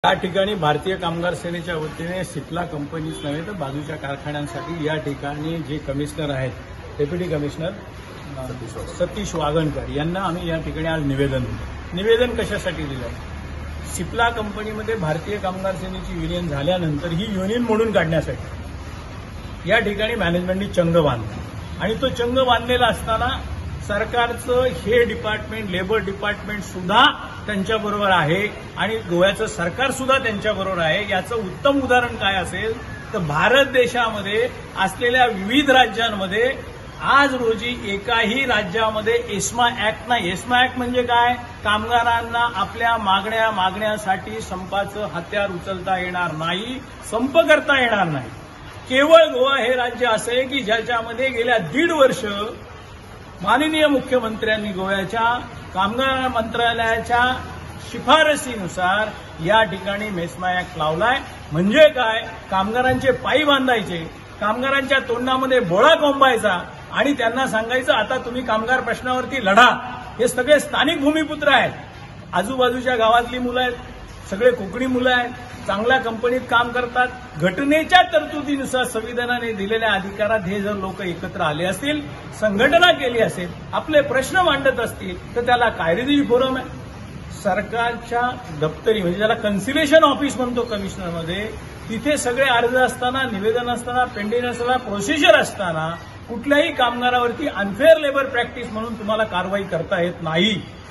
या ठिकाणी भारतीय कामगार सेनेच्या वतीने सिप्ला कंपनीच नव्हे तर बाजूच्या कारखान्यांसाठी या ठिकाणी जे कमिशनर आहेत, डेप्युटी कमिशनर सतीश वागणकर यांना आम्ही या ठिकाणी आज निवेदन कशासाठी दिलं? सिप्ला कंपनीमध्ये भारतीय कामगार सेनेची युनियन झाल्यानंतर ही युनियन मोडून काढण्यासाठी या ठिकाणी मॅनेजमेंटनी चंग बांधला आणि तो चंग बांधलेला असताना सरकारचं हे डिपार्टमेंट, लेबर डिपार्टमेंट सुद्धा त्यांच्याबरोबर आहे आणि गोव्याचं सरकार सुद्धा त्यांच्याबरोबर आहे. याचं उत्तम उदाहरण काय असेल तर भारत देशामध्ये असलेल्या विविध राज्यांमध्ये आज रोजी एकाही राज्यामध्ये एस्मा ऍक्ट नाही. एस्मा ऍक्ट म्हणजे काय? कामगारांना आपल्या मागण्यासाठी संपाचं हत्यार उचलता येणार नाही, संप करता येणार नाही. केवळ गोवा हे राज्य असं आहे की ज्याच्यामध्ये गेल्या 1.5 वर्ष माननीय मुख्यमंत्र्यांनी गोव्याच्या कामगार मंत्रालयाच्या शिफारसीनुसार या ठिकाणी मेस्मा ऍक्ट लावलाय. म्हणजे काय? कामगारांचे पायी बांधायचे, कामगारांच्या तोंडामध्ये बोळा कोंबायचा आणि त्यांना सांगायचं आता तुम्ही कामगार प्रश्नावरती लढा. हे सगळे स्थानिक भूमिपुत्र आहेत, आजूबाजूच्या गावातली मुलं आहेत, सगळे कोकणी मुलं आहेत, चांगल्या कंपनीत काम करतात. घटनेच्या तरतुदीनुसार संविधानाने दिलेल्या अधिकारात हे जर लोक एकत्र आले असतील, संघटना केली असेल, आपले प्रश्न मांडत असतील तर त्याला कायदेशीर फोरम आहे. सरकारच्या दप्तरी म्हणजे ज्याला कन्सिलेशन ऑफिस म्हणतो कमिशनरमध्ये, तिथे सगळे अर्ज असताना, निवेदन असताना, पेंडिंग असताना, प्रोसिजर असताना कुठल्याही कामगारावरती अनफेअर लेबर प्रॅक्टिस म्हणून तुम्हाला कारवाई करता येत नाही.